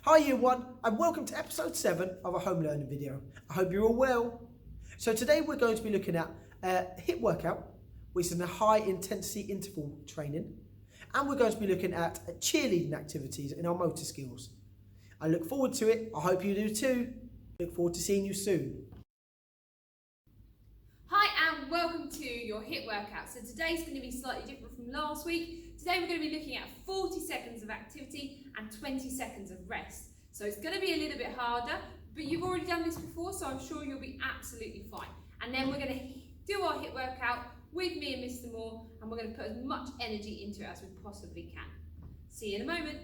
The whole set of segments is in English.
Hi Year 1 and welcome to episode 7 of a home learning video. I hope you're all well. So today we're going to be looking at a HIIT workout, which is a high intensity interval training, and we're going to be looking at cheerleading activities in our motor skills. I look forward to it. I hope you do too. Look forward to seeing you soon. Hi and welcome to your HIIT workout. So today's going to be slightly different from last week. Today we're going to be looking at 40 seconds of activity and 20 seconds of rest. So it's going to be a little bit harder, but you've already done this before, so I'm sure you'll be absolutely fine. And then we're going to do our HIIT workout with me and Mr. Moore, and we're going to put as much energy into it as we possibly can. See you in a moment.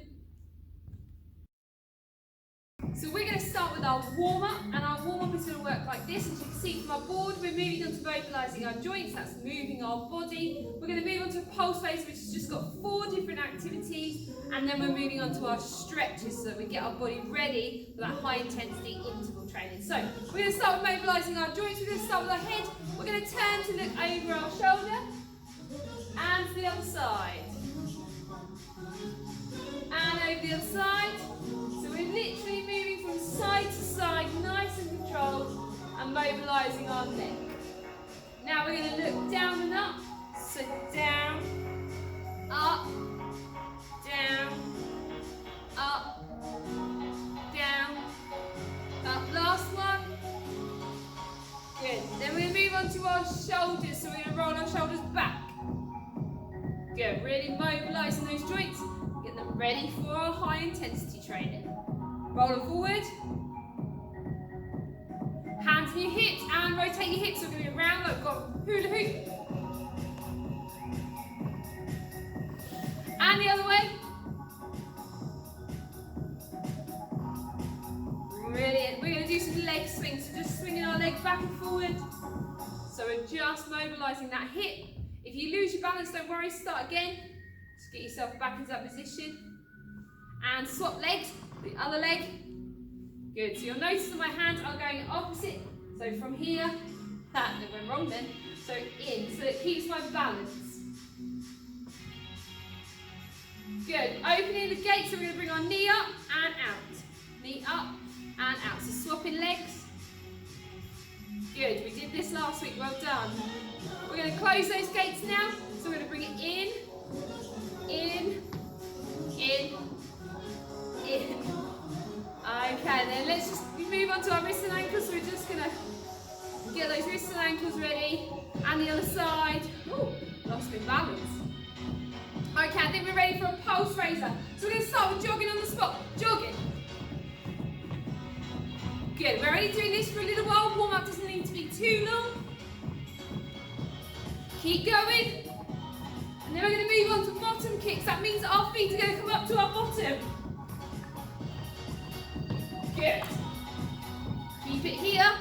So we're going to start with our warm-up, and our warm-up is going to work like this. As you can see from our board, we're moving on to mobilising our joints, that's moving our body. We're going to move on to a pulse phase, which has just got 4 different activities, and then we're moving on to our stretches so that we get our body ready for that high-intensity interval training. So we're going to start with mobilising our joints. We're going to start with our head. We're going to turn to look over our shoulder, and to the other side, and over the other side. So we're literally moving from side to side, nice and controlled, and mobilising our neck. Now we're going to look down and up. So down, up, down, up, down, up. Last one. Good. Then we're going to move on to our shoulders. So we're going to roll our shoulders back. Good. Really mobilising those joints. Get them ready for our high intensity training. Roll them forward. Hands on your hips and rotate your hips. So we're going to go round like we've got hula hoop. And the other way. Brilliant. We're going to do some leg swings. So just swinging our leg back and forward. So we're just mobilising that hip. If you lose your balance, don't worry. Start again. Just get yourself back into that position. And swap legs. The other leg. Good. So you'll notice that my hands are going opposite. So from here, that went wrong then. So in, so it keeps my balance. Good. Opening the gate, so we're going to bring our knee up and out. Knee up and out. So swapping legs. Good. We did this last week. Well done. We're going to close those gates now. So we're going to bring it in, in, in. Okay, then let's just move on to our wrists and ankles. So we're just going to get those wrists and ankles ready. And the other side. Oh, lost my balance. Okay, I think we're ready for a pulse raiser. So we're going to start with jogging on the spot. Jogging. Good, we're only doing this for a little while. Warm up doesn't need to be too long. Keep going. And then we're going to move on to bottom kicks. That means that our feet are going to come up to our bottom. Good. Keep it here.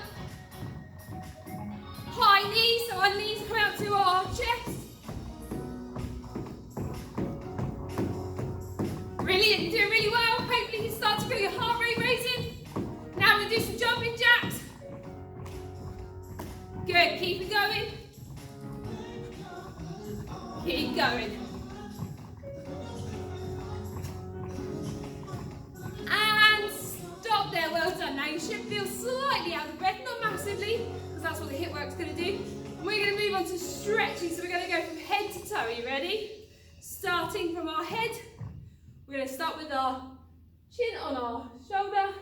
High knees, so our knees come out to our chest. Brilliant, you're doing really well. Hopefully you can start to feel your heart rate raising. Now we're going to do some jumping jacks. Good, keep it going. Keep going. And stop there, well done. Now you should feel slightly out of breath, not massively, because that's what the HIIT work's going to do. We're going to move on to stretching, so we're going to go from head to toe. Are you ready? Starting from our head, we're going to start with our chin on our shoulder.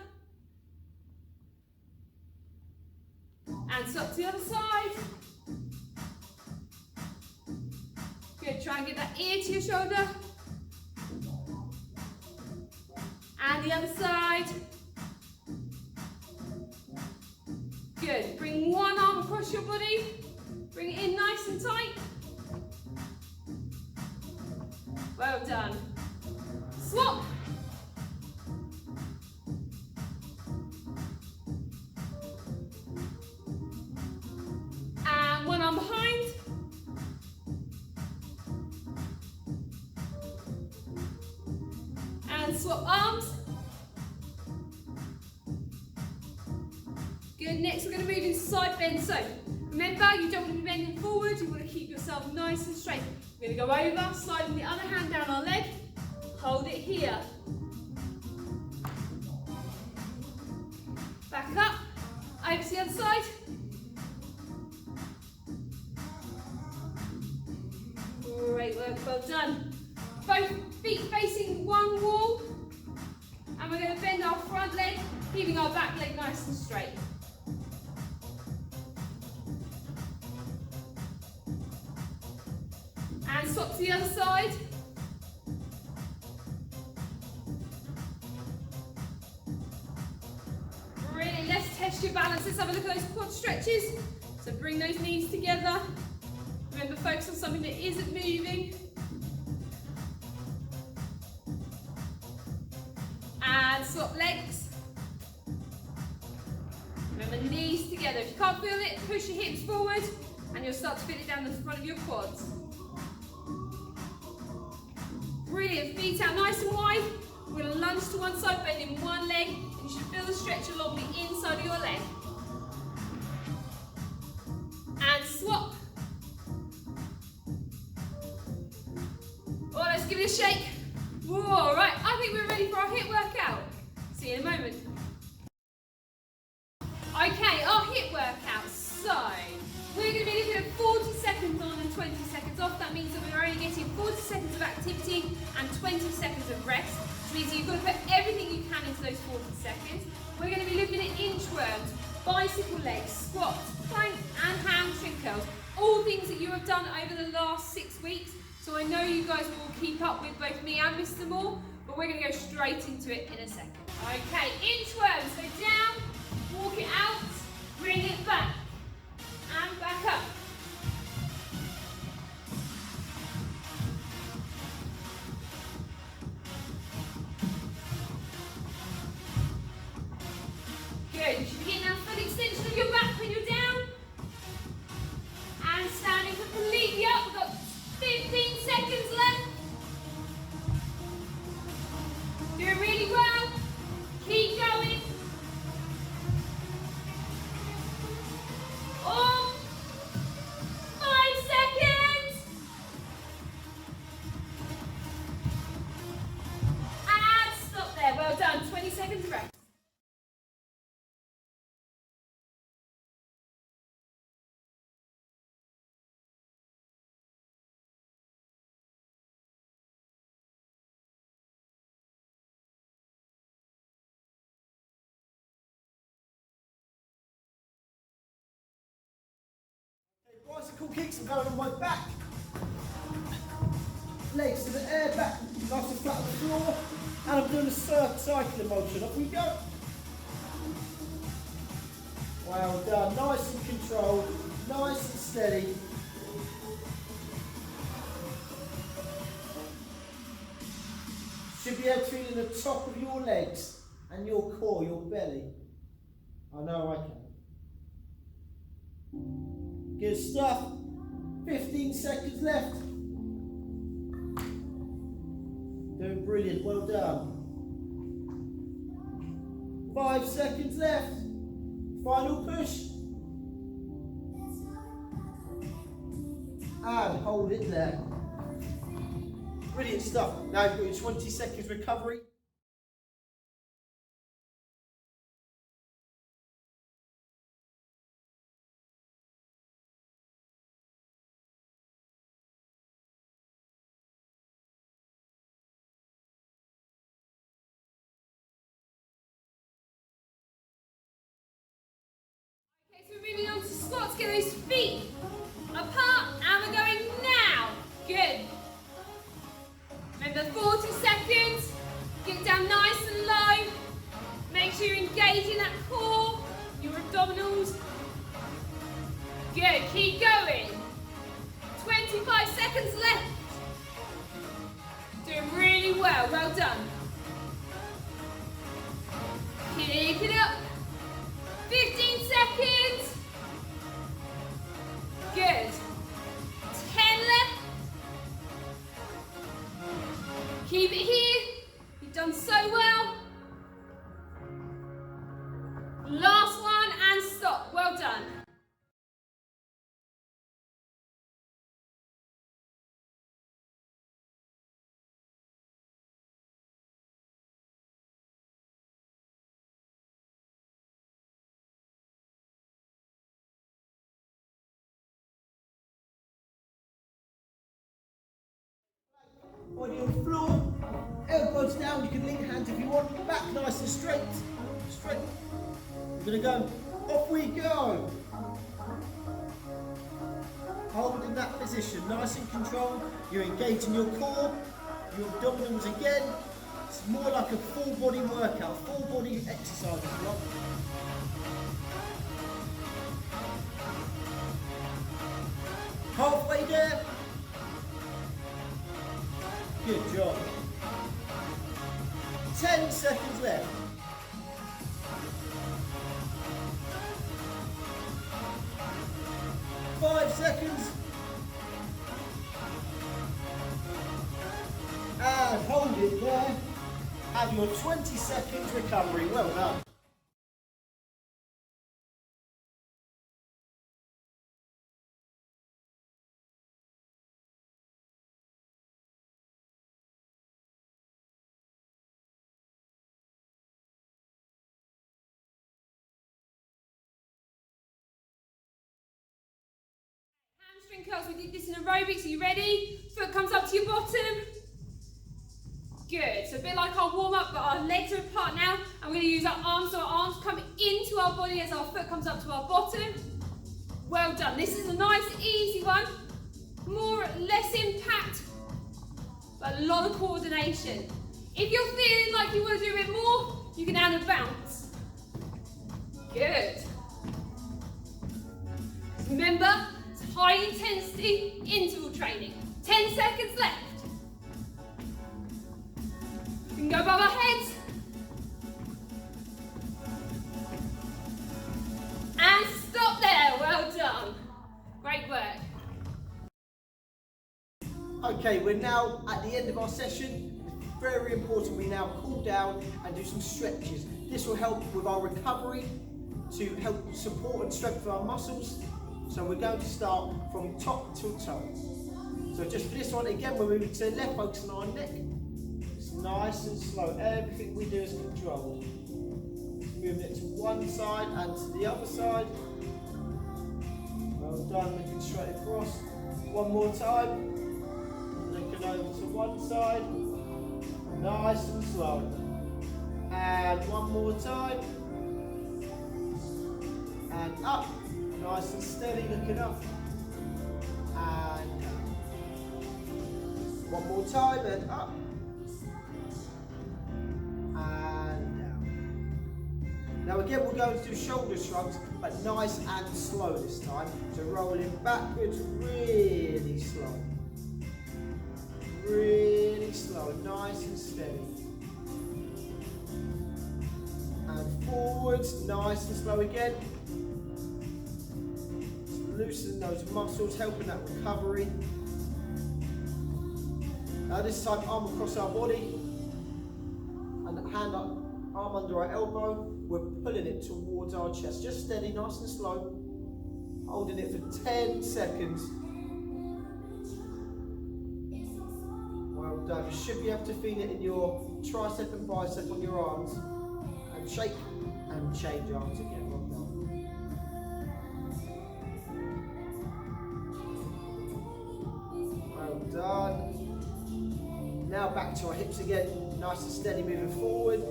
And stop to the other side. Good, try and get that ear to your shoulder. And the other side. Good, bring one arm across your body. Bring it in nice and tight. Well done. Swap. And one arm behind. And swap arms. Good, next we're going to move into side bend. So remember, you don't want to be bending forward, you want to keep yourself nice and straight. We're going to go over, sliding the other hand down our leg, hold it here. Keeping our back leg nice and straight. And swap to the other side. Brilliant, let's test your balance. Let's have a look at those quad stretches. So bring those knees together. Remember, focus on something that isn't moving. And swap legs. Remember, knees together. If you can't feel it, push your hips forward and you'll start to feel it down the front of your quads. Brilliant, feet out nice and wide. We're going to lunge to one side, bending one leg, and you should feel the stretch along the inside of your leg. And swap. Oh, let's give it a shake. Whoa, right, I think we're ready for our HIIT workout. See you in a moment. Okay, our HIIT workout. So, we're going to be looking at 40 seconds on and 20 seconds off. That means that we're only getting 40 seconds of activity and 20 seconds of rest. Which means you've got to put everything you can into those 40 seconds. We're going to be looking at inchworms, bicycle legs, squats, plank and hamstring curls. All things that you have done over the last 6 weeks. So I know you guys will keep up with both me and Mr. Moore, but we're going to go straight into it in a second. Okay, inchworms. So down, walk it out, bring it back, and back up. Good. You should be getting that full extension of your back when you're down. And standing completely up. We've got 15 seconds left. Doing really well. Keep going. Oh, 5 seconds. And stop there. Well done. 20 seconds rest. Bicycle kicks are going on my back. Legs to the air, back nice and flat on the floor. And I'm doing a cycling motion. Up we go. Well done. Nice and controlled. Nice and steady. Should be able to feel in the top of your legs and your core, your belly. I know I can. Good stuff. 15 seconds left. Doing brilliant. Well done. 5 seconds left. Final push. And hold it there. Brilliant stuff. Now you've got your 20 seconds recovery. Okay, so we're moving on to squats. Get those feet apart, and we're going now. Good. Remember, 40 seconds. Get down nice and low. Make sure you're engaging that core, your abdominals. Good. Keep going. 25 seconds left. Doing really well. Well done. Keep it up. 15 seconds. Good. 10 left. Keep it here. You've done so well. Last one and stop. Well done. On your floor, elbows down, you can link hands if you want, back nice and straight, strength. We're going to go, off we go. Hold in that position, nice and controlled. You're engaging your core, your abdominals again. It's more like a full body workout, full body exercise as well. Halfway there. Good job. 10 seconds left. 5 seconds. And hold it there. Have your 20 seconds recovery. Well done. Hamstring curls, we did this in aerobics. Are you ready? Foot comes up to your bottom. Good, so a bit like our warm up, but our legs are apart now. And we're going to use our arms, so our arms come into our body as our foot comes up to our bottom. Well done. This is a nice, easy one. Less impact, but a lot of coordination. If you're feeling like you want to do a bit more, you can add a bounce. Good. Remember, it's high intensity interval training. 10 seconds left. We can go above our heads. And stop there. Well done. Great work. Okay, we're now at the end of our session. Very important we now cool down and do some stretches. This will help with our recovery, to help support and strengthen our muscles. So we're going to start from top to toe. So just for this one, again, we're moving to the left, focusing on our neck. It's nice and slow. Everything we do is controlled. Moving it to one side and to the other side. Well done, looking straight across. One more time. Looking over to one side. Nice and slow. And one more time. And up. Nice and steady, looking up. And down. One more time, and up. And down. Now again, we're going to do shoulder shrugs, but nice and slow this time. So rolling backwards, really slow. Really slow, nice and steady. And forwards, nice and slow again. Loosen those muscles, helping that recovery. Now this time, arm across our body and hand up, arm under our elbow. We're pulling it towards our chest, just steady, nice and slow. Holding it for 10 seconds. Well done. You should be able to feel it in your tricep and bicep on your arms. And shake and change arms again. Well done. Well done. Now back to our hips again. Nice and steady, moving forward.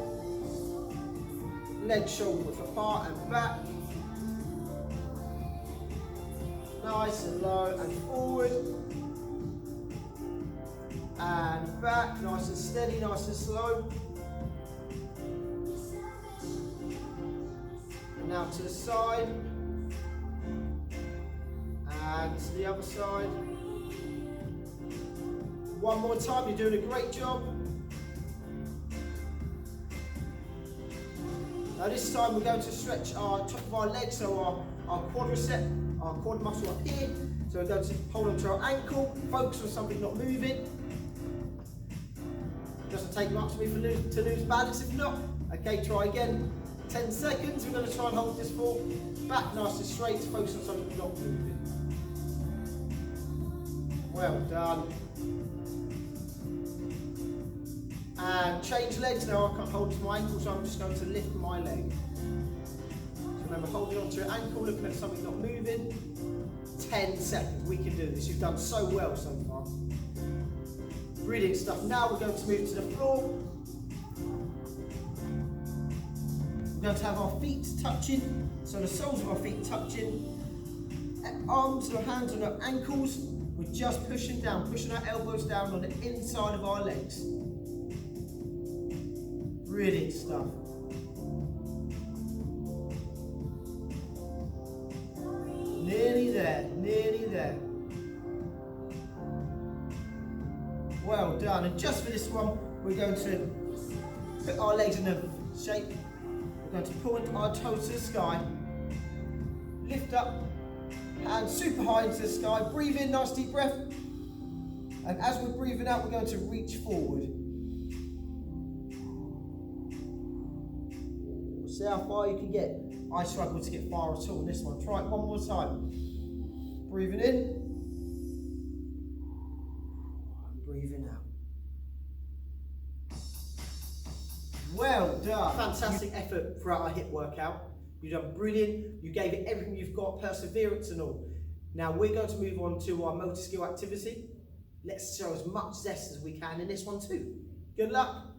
Legs shoulder width apart and back. Nice and low and forward. And back, nice and steady, nice and slow. And now to the side. And to the other side. One more time, you're doing a great job. Now this time we're going to stretch our top of our legs, so our quadricep, our quad muscle up here. So we're going to hold on to our ankle, focus on something not moving. Doesn't take much for me to lose balance if not. Okay, try again. 10 seconds, we're going to try and hold this for. Back nice and straight, focus on something not moving. Well done. And change legs. Now I can't hold to my ankle, so I'm just going to lift my leg. So remember, holding onto your ankle, looking at something not moving. 10 seconds. We can do this. You've done so well so far. Brilliant stuff. Now we're going to move to the floor. We're going to have our feet touching, so the soles of our feet touching, arms or hands on our ankles. We're just pushing down, pushing our elbows down on the inside of our legs. Brilliant stuff. Nearly there, nearly there. Well done. And just for this one, we're going to put our legs in a shape. We're going to point our toes to the sky. Lift up, hands super high into the sky. Breathe in, nice deep breath. And as we're breathing out, we're going to reach forward. See how far you can get. I struggle to get far at all on this one. Try it one more time. Breathing in. Breathing out. Well done. Fantastic effort throughout our HIIT workout. You've done brilliant. You gave it everything you've got, perseverance and all. Now we're going to move on to our motor skill activity. Let's show as much zest as we can in this one too. Good luck.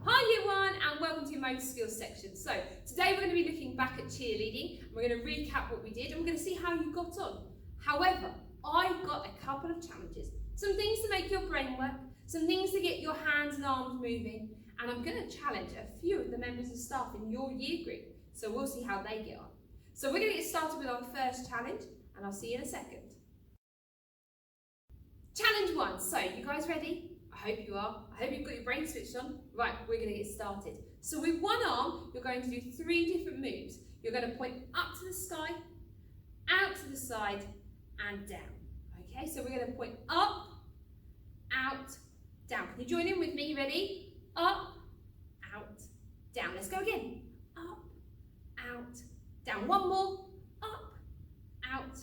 Hi Year 1 and welcome to your motor skills section. So today we're going to be looking back at cheerleading and we're going to recap what we did and we're going to see how you got on. However, I've got a couple of challenges. Some things to make your brain work, some things to get your hands and arms moving, and I'm going to challenge a few of the members of staff in your year group. So we'll see how they get on. So we're going to get started with our first challenge and I'll see you in a second. Challenge 1. So you guys ready? I hope you are. I hope you've got your brain switched on. Right, we're going to get started. So with one arm, you're going to do 3 different moves. You're going to point up to the sky, out to the side, and down. Okay, so we're going to point up, out, down. Can you join in with me? You ready? Up, out, down. Let's go again. Up, out, down. One more. Up, out,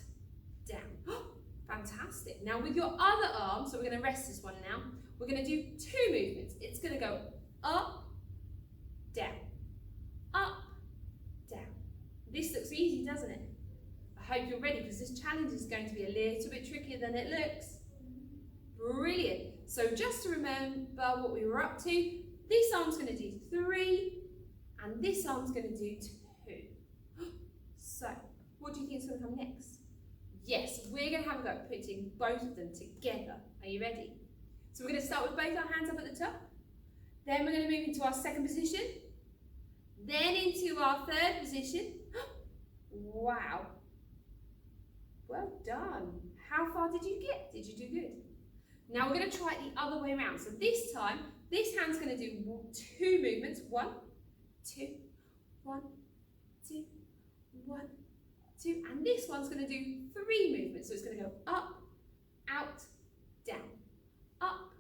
down. Fantastic. Now with your other arm, so we're going to rest this one now. We're going to do 2 movements. It's going to go up, down, up, down. This looks easy, doesn't it? I hope you're ready because this challenge is going to be a little bit trickier than it looks. Brilliant. So just to remember what we were up to, this arm's going to do 3 and this arm's going to do 2. So what do you think is going to come next? Yes, we're going to have a go at putting both of them together. Are you ready? So we're going to start with both our hands up at the top. Then we're going to move into our second position. Then into our third position. Wow. Well done. How far did you get? Did you do good? Now we're going to try it the other way around. So this time, this hand's going to do 2 movements. 1, 2, 1, 2, 1, 2. And this one's going to do 3 movements. So it's going to go up, out, down. Up,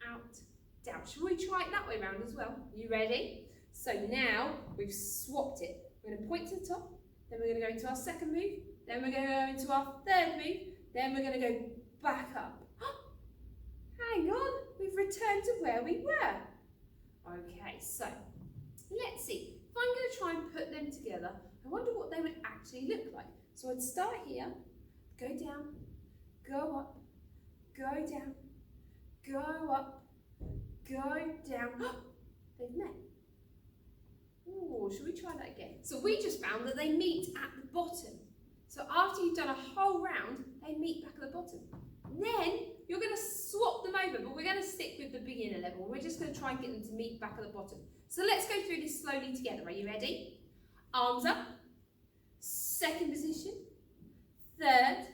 out, down. Shall we try it that way around as well? You ready? So now we've swapped it. We're going to point to the top, then we're going to go into our second move, then we're going to go into our third move, then we're going to go back up. Hang on, we've returned to where we were. Okay, so let's see. If I'm going to try and put them together, I wonder what they would actually look like. So I'd start here, go down, go up, go down, go up, go down. They've met. Ooh, should we try that again? So we just found that they meet at the bottom. So after you've done a whole round, they meet back at the bottom. Then you're going to swap them over, but we're going to stick with the beginner level. We're just going to try and get them to meet back at the bottom. So let's go through this slowly together. Are you ready? Arms up. Second position. Third.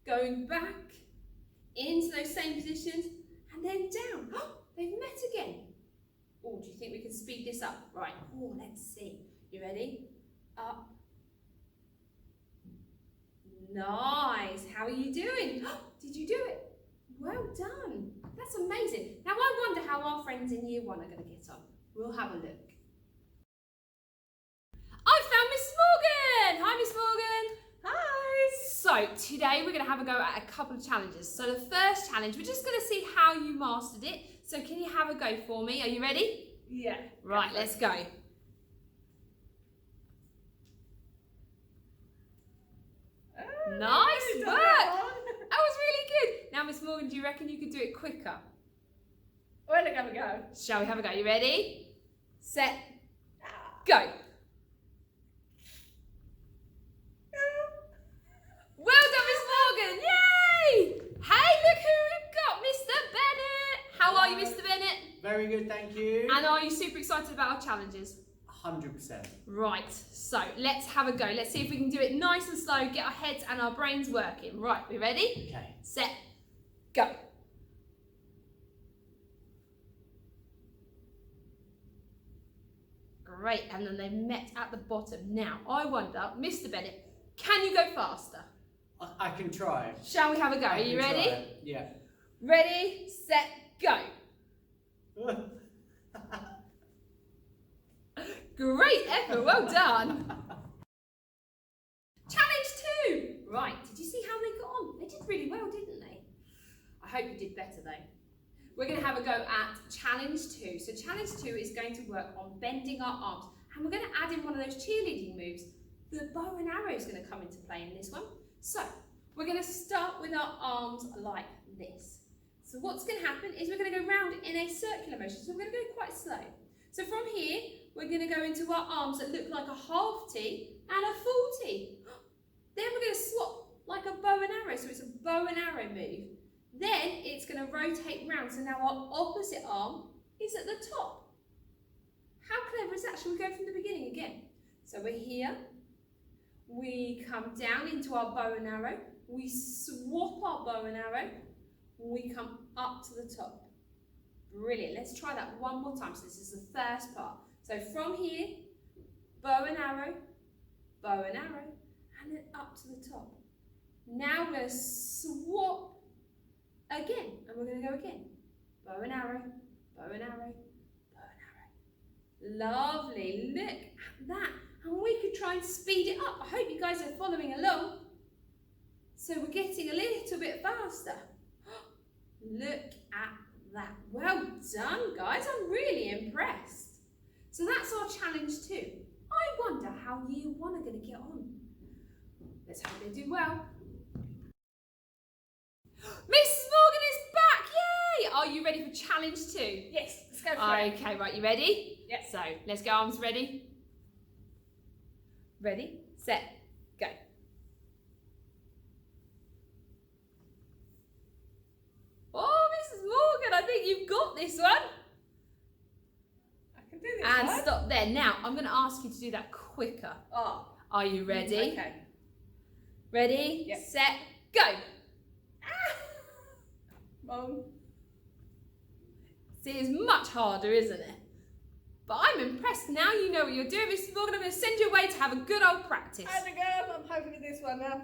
Going back into those same positions. And then down. They've met again. Oh, do you think we can speed this up? Right. Oh, let's see. You ready? Up. Nice. How are you doing? Did you do it? Well done. That's amazing. Now I wonder how our friends in year 1 are going to get on. We'll have a look. I found Miss Morgan. Hi, Miss Morgan. Hi. So today we're going to have a go at a couple of challenges. So the first challenge, we're just going to see how you mastered it. So can you have a go for me? Are you ready? Yeah. Right, let's go. Nice work. That was really good. Now, Miss Morgan, do you reckon you could do it quicker? We're gonna have a go. Shall we have a go? You ready? Set, go. Well done, Miss Morgan. Yay! Hey, look who we've got, Mr Bennett. How are you, Mr Bennett? Very good, thank you. And are you super excited about our challenges? 100%. Right, so let's have a go. Let's see if we can do it nice and slow, get our heads and our brains working. Right, we ready? Okay. Set, go. Great, and then they met at the bottom. Now, I wonder, Mr Bennett, can you go faster? I can try. Shall we have a go? Are you ready? Try. Yeah. Ready, set, go. Great effort, well done. Challenge 2. Right, did you see how they got on? They did really well, didn't they? I hope you did better though. We're going to have a go at challenge 2. So challenge 2 is going to work on bending our arms. And we're going to add in one of those cheerleading moves. The bow and arrow is going to come into play in this one. So we're going to start with our arms like this. So what's going to happen is we're going to go round in a circular motion. So we're going to go quite slow. So from here, we're going to go into our arms that look like a half T and a full T. Then we're going to swap like a bow and arrow. So it's a bow and arrow move. Then it's going to rotate round. So now our opposite arm is at the top. How clever is that? Shall we go from the beginning again? So we're here. We come down into our bow and arrow. We swap our bow and arrow. We come up to the top. Brilliant. Let's try that one more time. So this is the first part. So from here, bow and arrow, and then up to the top. Now we're going to swap again, and we're going to go again. Bow and arrow, bow and arrow, bow and arrow. Lovely. Look at that. And we could try and speed it up. I hope you guys are following along. So we're getting a little bit faster. Look at that. Well done, guys. I'm really impressed. So that's our challenge 2. I wonder how year 1 are going to get on. Let's hope they do well. Mrs Morgan is back! Yay! Are you ready for challenge 2? Yes, let's go for it. Okay, right, you ready? Yes. So, let's go, arms ready. Ready, set, go. Oh, Mrs Morgan, I think you've got this one. I can do this And one. stop there. Now, I'm going to ask you to do that quicker. Oh. Are you ready? Okay. Ready, Yep. set, go. Mom. See, it's much harder, isn't it? But I'm impressed. Now you know what you're doing, Mrs Morgan. I'm going to send you away to have a good old practice. And a girl, I'm hoping for this one now.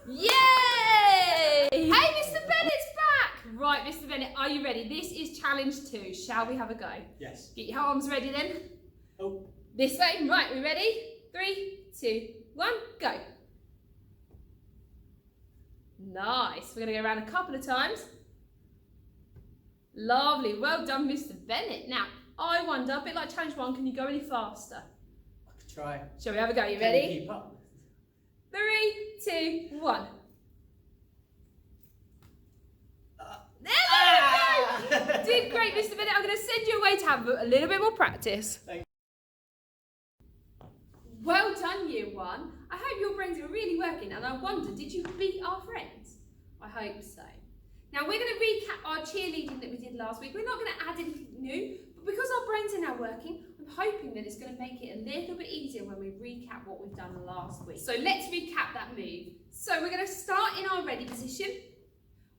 Yay! Hey, Mr Bennett's back! Right, Mr Bennett, are you ready? This is challenge 2. Shall we have a go? Yes. Get your arms ready then. Oh. This way. Right, we ready? 3, 2, 1, go. Nice. We're going to go around a couple of times. Lovely. Well done, Mr Bennett. Now, I wonder, a bit like challenge 1, can you go any faster? I could try. Shall we have a go? You Can ready? keep up? 3, 2, 1. There we go! Did great, Mr Bennett. I'm going to send you away to have a little bit more practice. Thank you. Well done, year 1. I hope your brains are really working, and I wonder, did you beat our friends? I hope so. Now we're going to recap our cheerleading that we did last week. We're not going to add anything new, but because our brains are now working, I'm hoping that it's going to make it a little bit easier when we recap what we've done last week. So let's recap that move. So we're going to start in our ready position.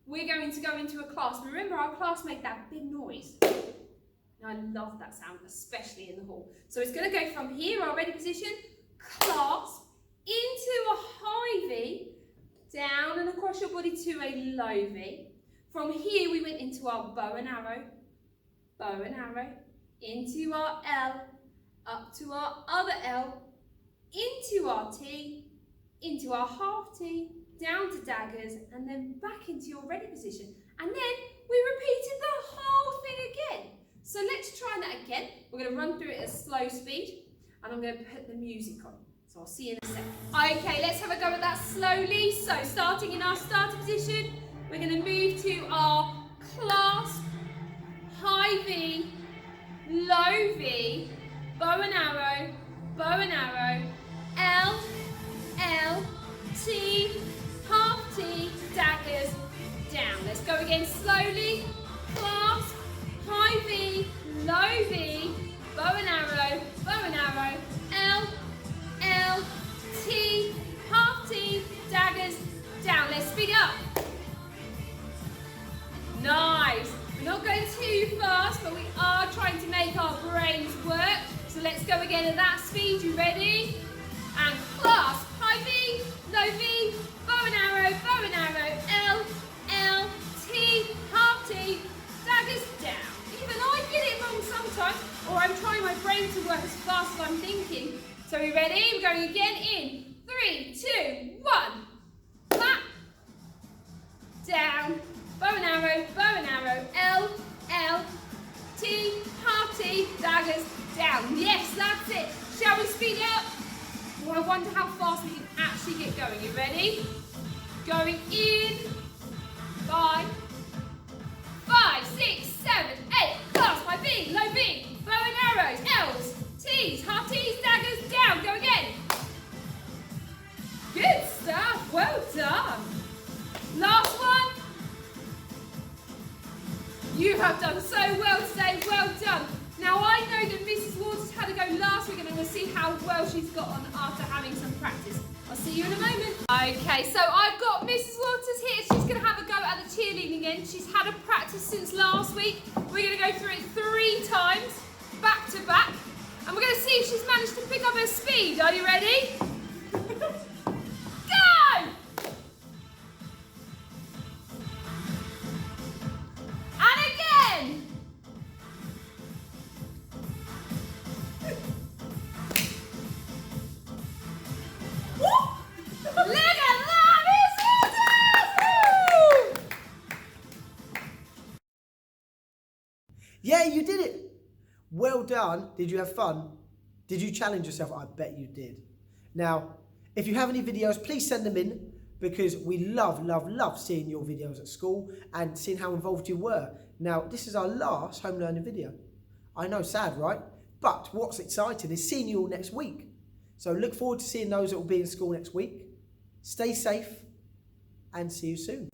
We're going to go into a clasp. Remember, our clasp made that big noise. Now, I love that sound, especially in the hall. So it's going to go from here, our ready position, clasp, into a high V, down and across your body to a low V. From here, we went into our bow and arrow, into our L, up to our other L, into our T, into our half T, down to daggers, and then back into your ready position. And then we repeated the whole thing again. So let's try that again. We're going to run through it at slow speed, and I'm going to put the music on. So I'll see you in a second. Okay, let's have a go at that slowly. So starting in our starter position, we're going to move to our clasp, high V, V, bow and arrow, L, L, T, half T, daggers, down. Let's go again slowly. Clasp, high V, low V, bow and arrow, L, L, T, half T, daggers, down. Let's speed up. Nice. We're not going too fast, but we are trying to make our brains work. So let's go again at that speed. You ready? And clasp, high V, low V, bow and arrow, L, L, T, half T, daggers down. Even I get it wrong sometimes, or I'm trying my brain to work as fast as I'm thinking. So are we ready? We're going again in 3, 2, 1. Clap. Down. Bow and arrow, L, L, T, half T, daggers down. Yes, that's it. Shall we speed up? Oh, I wonder how fast we can actually get going. You ready? Going in. 5, 6, 7, 8. Clasp, high V, low V, bow and arrows, L's, T's, half T's, daggers down. Go again. Good stuff. Well done. Last one. You have done so well today. Well done. Now I know that Mrs Waters had to go last week and I'm going to see how well she's got on after having some practice. I'll see you in a moment. Okay, so I've got Mrs Waters here. She's going to have a go at the cheerleading again. She's had a practice since last week. We're going to go through it 3 times, back to back. And we're going to see if she's managed to pick up her speed. Are you ready? Go! And again! Look at that! It's Waters! Yeah, you did it. Well done. Did you have fun? Did you challenge yourself? I bet you did. Now, if you have any videos, please send them in because we love seeing your videos at school and seeing how involved you were. Now, this is our last home learning video. I know, sad, right? But what's exciting is seeing you all next week. So look forward to seeing those that will be in school next week. Stay safe and see you soon.